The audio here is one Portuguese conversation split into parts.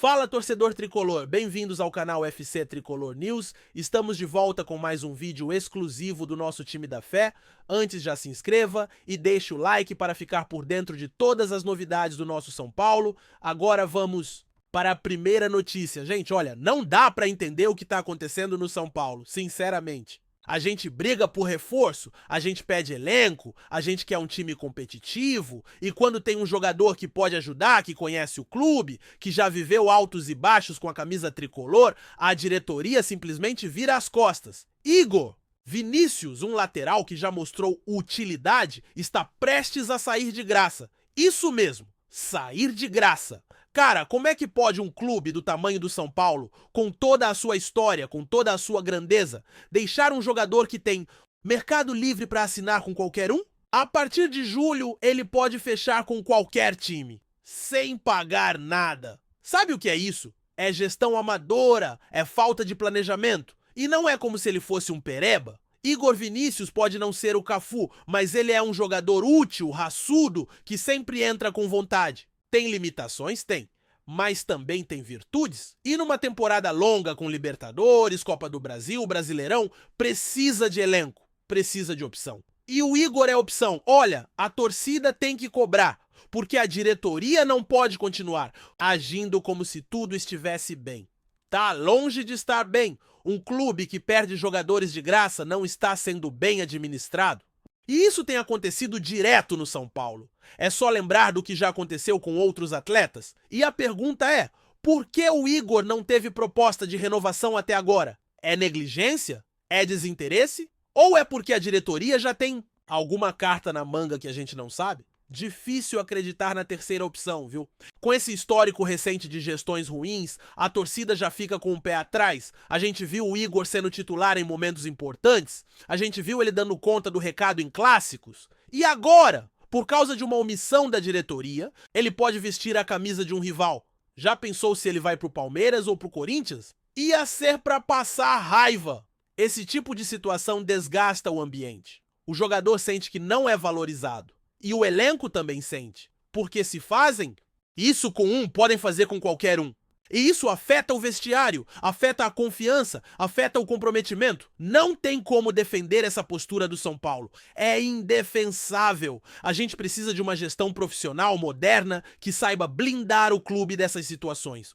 Fala, torcedor tricolor, bem-vindos ao canal FC Tricolor News. Estamos de volta com mais um vídeo exclusivo do nosso time da fé. Antes, já se inscreva e deixe o like para ficar por dentro de todas as novidades do nosso São Paulo. Agora vamos para a primeira notícia. Gente, olha, não dá para entender o que está acontecendo no São Paulo, sinceramente. A gente briga por reforço, a gente pede elenco, a gente quer um time competitivo, e quando tem um jogador que pode ajudar, que conhece o clube, que já viveu altos e baixos com a camisa tricolor, a diretoria simplesmente vira as costas. Igor Vinícius, um lateral que já mostrou utilidade, está prestes a sair de graça. Isso mesmo, sair de graça. Cara, como é que pode um clube do tamanho do São Paulo, com toda a sua história, com toda a sua grandeza, deixar um jogador que tem mercado livre para assinar com qualquer um? A partir de julho, ele pode fechar com qualquer time, sem pagar nada. Sabe o que é isso? É gestão amadora, é falta de planejamento. E não é como se ele fosse um pereba. Igor Vinícius pode não ser o Cafu, mas ele é um jogador útil, raçudo, que sempre entra com vontade. Tem limitações? Tem. Mas também tem virtudes. E numa temporada longa com Libertadores, Copa do Brasil, Brasileirão, precisa de elenco, precisa de opção. E o Igor é opção. Olha, a torcida tem que cobrar, porque a diretoria não pode continuar agindo como se tudo estivesse bem. Tá longe de estar bem. Um clube que perde jogadores de graça não está sendo bem administrado. E isso tem acontecido direto no São Paulo. É só lembrar do que já aconteceu com outros atletas. E a pergunta é, por que o Igor não teve proposta de renovação até agora? É negligência? É desinteresse? Ou é porque a diretoria já tem alguma carta na manga que a gente não sabe? Difícil acreditar na terceira opção, viu? Com esse histórico recente de gestões ruins, a torcida já fica com o pé atrás. A gente viu o Igor sendo titular em momentos importantes, a gente viu ele dando conta do recado em clássicos. E agora, por causa de uma omissão da diretoria, ele pode vestir a camisa de um rival. Já pensou se ele vai pro Palmeiras ou pro Corinthians? Ia ser pra passar raiva. Esse tipo de situação desgasta o ambiente. O jogador sente que não é valorizado. E o elenco também sente, porque se fazem isso com um, podem fazer com qualquer um. E isso afeta o vestiário, afeta a confiança, afeta o comprometimento. Não tem como defender essa postura do São Paulo. É indefensável. A gente precisa de uma gestão profissional, moderna, que saiba blindar o clube dessas situações.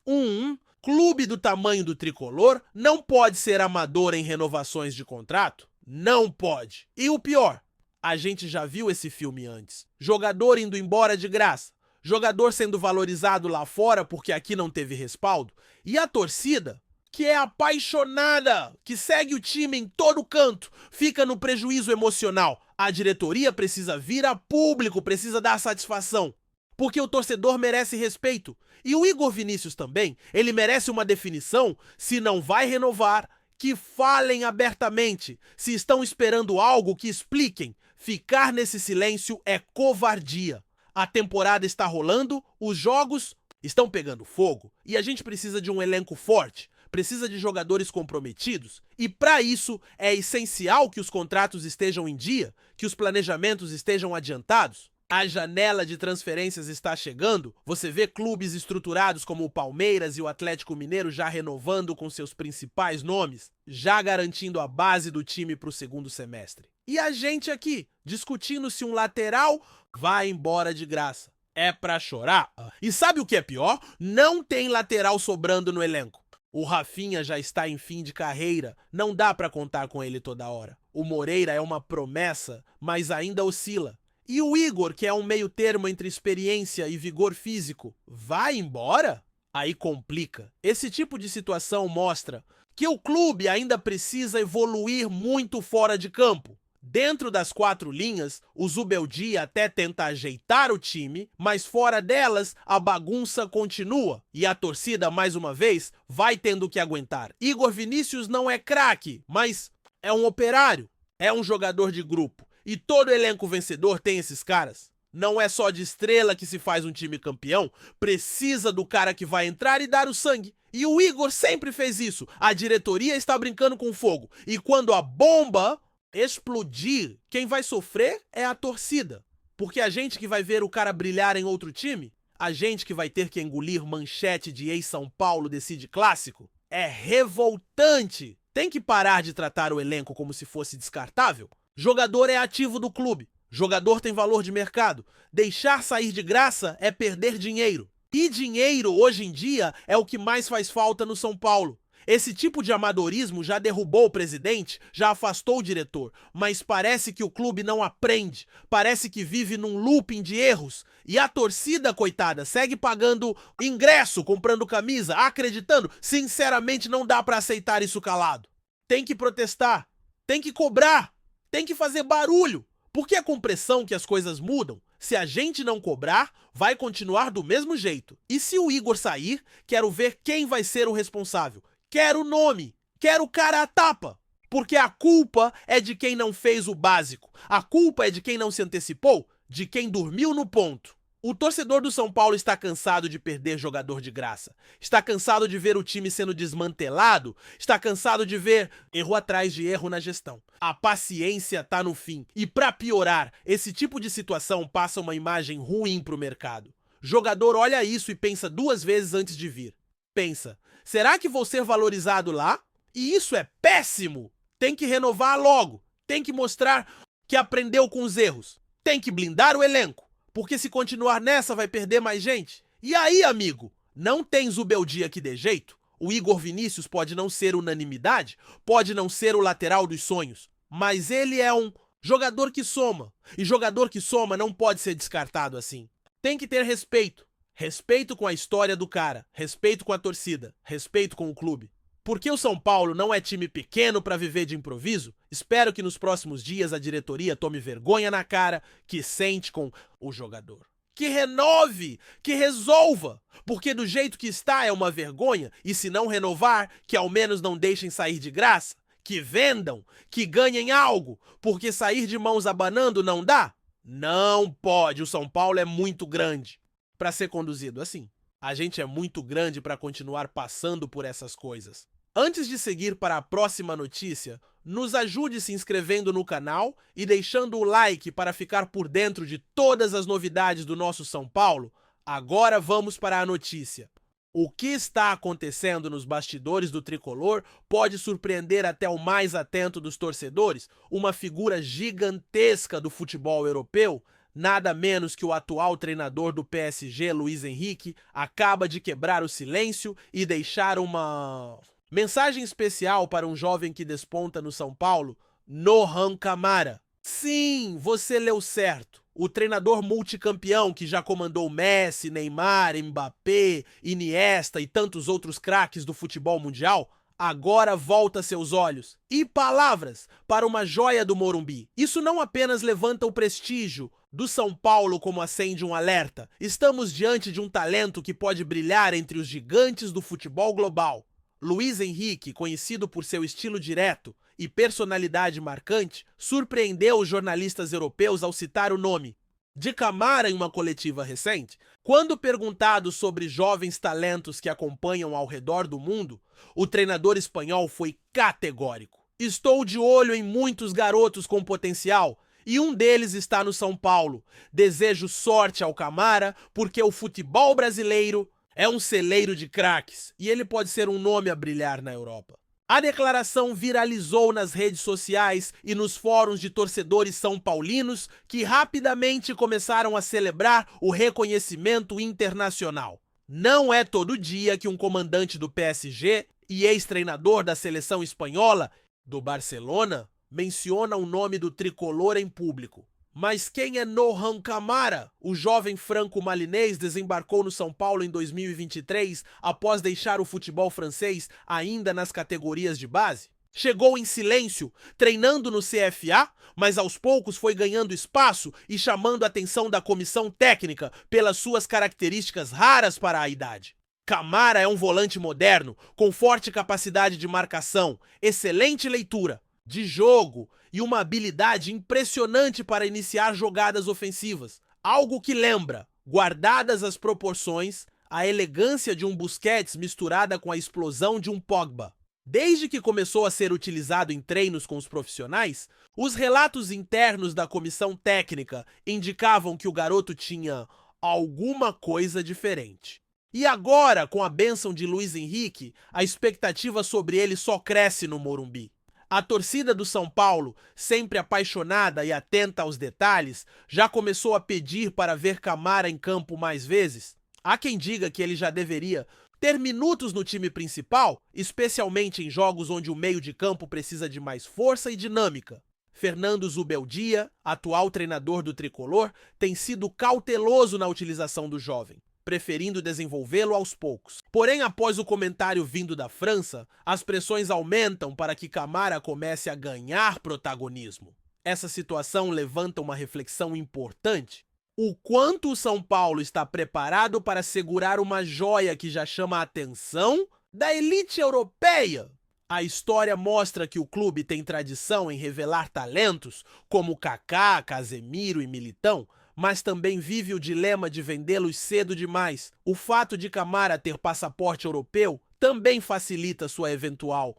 Clube do tamanho do tricolor não pode ser amador em renovações de contrato? Não pode. E o pior, a gente já viu esse filme antes. Jogador indo embora de graça. Jogador sendo valorizado lá fora porque aqui não teve respaldo. E a torcida, que é apaixonada, que segue o time em todo canto, fica no prejuízo emocional. A diretoria precisa vir a público, precisa dar satisfação. Porque o torcedor merece respeito. E o Igor Vinícius também, ele merece uma definição. Se não vai renovar, que falem abertamente. Se estão esperando algo, que expliquem. Ficar nesse silêncio é covardia. A temporada está rolando, os jogos estão pegando fogo e a gente precisa de um elenco forte, precisa de jogadores comprometidos e para isso é essencial que os contratos estejam em dia, que os planejamentos estejam adiantados. A janela de transferências está chegando, você vê clubes estruturados como o Palmeiras e o Atlético Mineiro já renovando com seus principais nomes, já garantindo a base do time para o segundo semestre. E a gente aqui, discutindo se um lateral vai embora de graça. É pra chorar. E sabe o que é pior? Não tem lateral sobrando no elenco. O Rafinha já está em fim de carreira, não dá pra contar com ele toda hora. O Moreira é uma promessa, mas ainda oscila. E o Igor, que é um meio termo entre experiência e vigor físico, vai embora? Aí complica. Esse tipo de situação mostra que o clube ainda precisa evoluir muito fora de campo. Dentro das quatro linhas, o Zubeldia até tenta ajeitar o time, mas fora delas, a bagunça continua. E a torcida, mais uma vez, vai tendo que aguentar. Igor Vinícius não é craque, mas é um operário, é um jogador de grupo. E todo elenco vencedor tem esses caras. Não é só de estrela que se faz um time campeão, precisa do cara que vai entrar e dar o sangue. E o Igor sempre fez isso. A diretoria está brincando com fogo. E quando a bomba explodir, quem vai sofrer é a torcida. Porque a gente que vai ver o cara brilhar em outro time, A gente que vai ter que engolir manchete de ex-São Paulo decide clássico? É revoltante! Tem que parar de tratar o elenco como se fosse descartável. Jogador é ativo do clube. Jogador tem valor de mercado. Deixar sair de graça é perder dinheiro. E dinheiro, hoje em dia, é o que mais faz falta no São Paulo. Esse tipo de amadorismo já derrubou o presidente, já afastou o diretor, mas parece que o clube não aprende, parece que vive num looping de erros. E a torcida, coitada, segue pagando ingresso, comprando camisa, acreditando. Sinceramente, não dá pra aceitar isso calado. Tem que protestar, tem que cobrar, tem que fazer barulho. Porque é com pressão que as coisas mudam. Se a gente não cobrar, vai continuar do mesmo jeito. E se o Igor sair, quero ver quem vai ser o responsável. Quero o nome, quero o cara a tapa. Porque a culpa é de quem não fez o básico. A culpa é de quem não se antecipou, de quem dormiu no ponto. O torcedor do São Paulo está cansado de perder jogador de graça. Está cansado de ver o time sendo desmantelado. Está cansado de ver erro atrás de erro na gestão. A paciência tá no fim. E para piorar, esse tipo de situação passa uma imagem ruim pro mercado. Jogador olha isso e pensa 2 vezes antes de vir. Pensa, será que vou ser valorizado lá? E isso é péssimo! Tem que renovar logo. Tem que mostrar que aprendeu com os erros. Tem que blindar o elenco. Porque se continuar nessa vai perder mais gente. E aí, amigo? Não tem Zubeldia que dê jeito? O Igor Vinícius pode não ser unanimidade, pode não ser o lateral dos sonhos, mas ele é um jogador que soma. E jogador que soma não pode ser descartado assim. Tem que ter respeito. Respeito com a história do cara, respeito com a torcida, respeito com o clube. Porque o São Paulo não é time pequeno para viver de improviso, espero que nos próximos dias a diretoria tome vergonha na cara, que sente com o jogador. Que renove, que resolva, porque do jeito que está é uma vergonha, e se não renovar, que ao menos não deixem sair de graça, que vendam, que ganhem algo, porque sair de mãos abanando não dá? Não pode, o São Paulo é muito grande para ser conduzido assim. A gente é muito grande para continuar passando por essas coisas. Antes de seguir para a próxima notícia, nos ajude se inscrevendo no canal e deixando o like para ficar por dentro de todas as novidades do nosso São Paulo. Agora vamos para a notícia. O que está acontecendo nos bastidores do tricolor pode surpreender até o mais atento dos torcedores. Uma figura gigantesca do futebol europeu, nada menos que o atual treinador do PSG, Luiz Henrique, acaba de quebrar o silêncio e deixar uma mensagem especial para um jovem que desponta no São Paulo, Nohan Camara. Sim, você leu certo. O treinador multicampeão que já comandou Messi, Neymar, Mbappé, Iniesta e tantos outros craques do futebol mundial, agora volta seus olhos e palavras para uma joia do Morumbi. Isso não apenas levanta o prestígio do São Paulo como acende um alerta. Estamos diante de um talento que pode brilhar entre os gigantes do futebol global. Luiz Henrique, conhecido por seu estilo direto e personalidade marcante, surpreendeu os jornalistas europeus ao citar o nome de Camara em uma coletiva recente. Quando perguntado sobre jovens talentos que acompanham ao redor do mundo, o treinador espanhol foi categórico. Estou de olho em muitos garotos com potencial e um deles está no São Paulo. Desejo sorte ao Camara porque o futebol brasileiro é um celeiro de craques e ele pode ser um nome a brilhar na Europa. A declaração viralizou nas redes sociais e nos fóruns de torcedores são paulinos que rapidamente começaram a celebrar o reconhecimento internacional. Não é todo dia que um comandante do PSG e ex-treinador da seleção espanhola, do Barcelona, menciona o nome do tricolor em público. Mas quem é Nohan Camara? O jovem franco-malinês desembarcou no São Paulo em 2023 após deixar o futebol francês ainda nas categorias de base? Chegou em silêncio, treinando no CFA, mas aos poucos foi ganhando espaço e chamando a atenção da comissão técnica pelas suas características raras para a idade. Camara é um volante moderno, com forte capacidade de marcação, excelente leitura de jogo e uma habilidade impressionante para iniciar jogadas ofensivas. Algo que lembra, guardadas as proporções, a elegância de um Busquets misturada com a explosão de um Pogba. Desde que começou a ser utilizado em treinos com os profissionais, os relatos internos da comissão técnica indicavam que o garoto tinha alguma coisa diferente. E agora, com a bênção de Luiz Henrique, a expectativa sobre ele só cresce no Morumbi. A torcida do São Paulo, sempre apaixonada e atenta aos detalhes, já começou a pedir para ver Camara em campo mais vezes. Há quem diga que ele já deveria ter minutos no time principal, especialmente em jogos onde o meio de campo precisa de mais força e dinâmica. Fernando Zubeldia, atual treinador do tricolor, tem sido cauteloso na utilização do jovem, preferindo desenvolvê-lo aos poucos. Porém, após o comentário vindo da França, as pressões aumentam para que Camara comece a ganhar protagonismo. Essa situação levanta uma reflexão importante. O quanto o São Paulo está preparado para segurar uma joia que já chama a atenção da elite europeia? A história mostra que o clube tem tradição em revelar talentos como Kaká, Casemiro e Militão, mas também vive o dilema de vendê-los cedo demais. O fato de Camara ter passaporte europeu também facilita sua eventual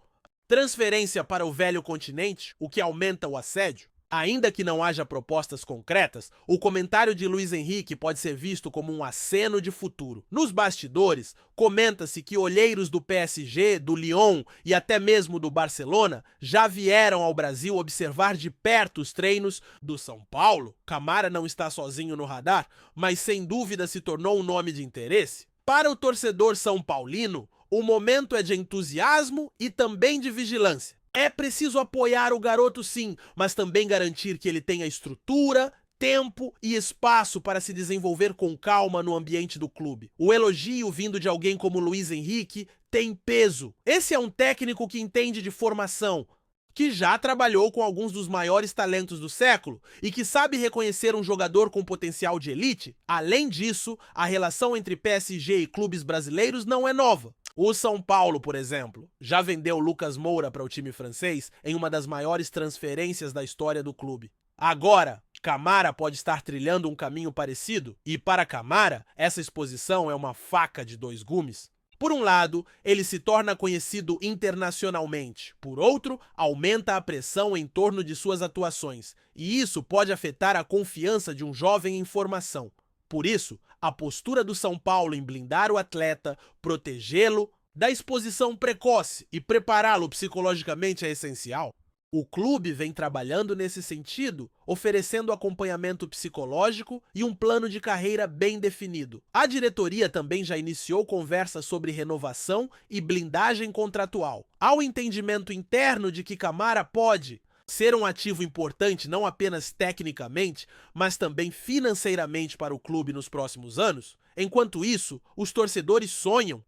transferência para o velho continente, o que aumenta o assédio. Ainda que não haja propostas concretas, o comentário de Luiz Henrique pode ser visto como um aceno de futuro. Nos bastidores, comenta-se que olheiros do PSG, do Lyon e até mesmo do Barcelona já vieram ao Brasil observar de perto os treinos do São Paulo. Camara não está sozinho no radar, mas sem dúvida se tornou um nome de interesse. Para o torcedor são paulino, o momento é de entusiasmo e também de vigilância. É preciso apoiar o garoto sim, mas também garantir que ele tenha estrutura, tempo e espaço para se desenvolver com calma no ambiente do clube. O elogio vindo de alguém como Luiz Henrique tem peso. Esse é um técnico que entende de formação, que já trabalhou com alguns dos maiores talentos do século e que sabe reconhecer um jogador com potencial de elite. Além disso, a relação entre PSG e clubes brasileiros não é nova. O São Paulo, por exemplo, já vendeu Lucas Moura para o time francês em uma das maiores transferências da história do clube. Agora, Camara pode estar trilhando um caminho parecido, e para Camara, essa exposição é uma faca de dois gumes. Por um lado, ele se torna conhecido internacionalmente. Por outro, aumenta a pressão em torno de suas atuações, e isso pode afetar a confiança de um jovem em formação. Por isso, a postura do São Paulo em blindar o atleta, protegê-lo da exposição precoce e prepará-lo psicologicamente é essencial. O clube vem trabalhando nesse sentido, oferecendo acompanhamento psicológico e um plano de carreira bem definido. A diretoria também já iniciou conversas sobre renovação e blindagem contratual. Há o entendimento interno de que Camara pode ser um ativo importante não apenas tecnicamente, mas também financeiramente para o clube nos próximos anos. Enquanto isso, os torcedores sonham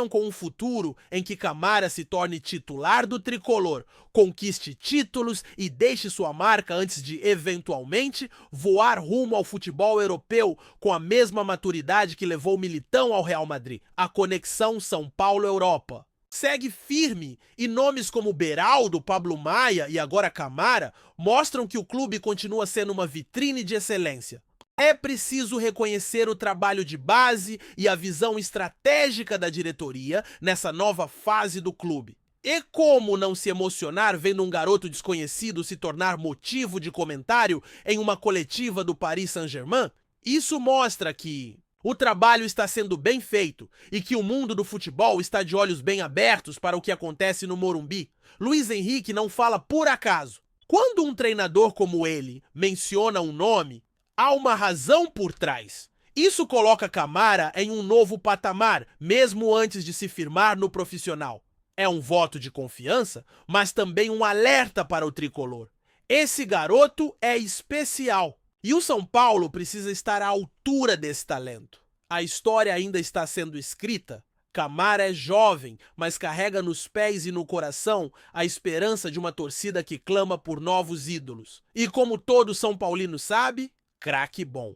com um futuro em que Camara se torne titular do tricolor, conquiste títulos e deixe sua marca antes de, eventualmente, voar rumo ao futebol europeu com a mesma maturidade que levou Militão ao Real Madrid. A conexão São Paulo-Europa segue firme e nomes como Beraldo, Pablo Maia e agora Camara mostram que o clube continua sendo uma vitrine de excelência. É preciso reconhecer o trabalho de base e a visão estratégica da diretoria nessa nova fase do clube. E como não se emocionar vendo um garoto desconhecido se tornar motivo de comentário em uma coletiva do Paris Saint-Germain? Isso mostra que o trabalho está sendo bem feito e que o mundo do futebol está de olhos bem abertos para o que acontece no Morumbi. Luiz Henrique não fala por acaso. Quando um treinador como ele menciona um nome, há uma razão por trás. Isso coloca Camara em um novo patamar, mesmo antes de se firmar no profissional. É um voto de confiança, mas também um alerta para o tricolor. Esse garoto é especial. E o São Paulo precisa estar à altura desse talento. A história ainda está sendo escrita. Camara é jovem, mas carrega nos pés e no coração a esperança de uma torcida que clama por novos ídolos. E como todo São Paulino sabe, craque bom.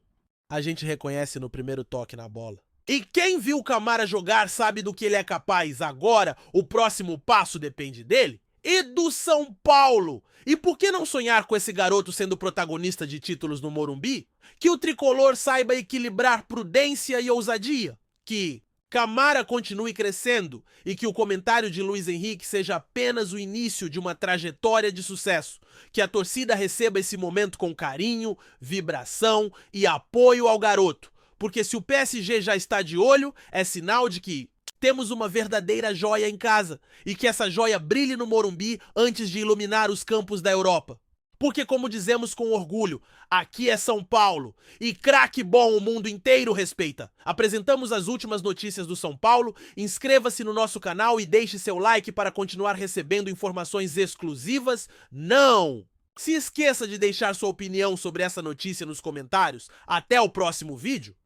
A gente reconhece no primeiro toque na bola. E quem viu Camara jogar sabe do que ele é capaz. Agora, o próximo passo depende dele e do São Paulo. E por que não sonhar com esse garoto sendo protagonista de títulos no Morumbi? Que o tricolor saiba equilibrar prudência e ousadia. Que Camara continue crescendo e que o comentário de Luiz Henrique seja apenas o início de uma trajetória de sucesso. Que a torcida receba esse momento com carinho, vibração e apoio ao garoto. Porque se o PSG já está de olho, é sinal de que temos uma verdadeira joia em casa e que essa joia brilhe no Morumbi antes de iluminar os campos da Europa. Porque, como dizemos com orgulho, aqui é São Paulo e craque bom o mundo inteiro respeita. Apresentamos as últimas notícias do São Paulo, inscreva-se no nosso canal e deixe seu like para continuar recebendo informações exclusivas. Não! Se esqueça de deixar sua opinião sobre essa notícia nos comentários. Até o próximo vídeo.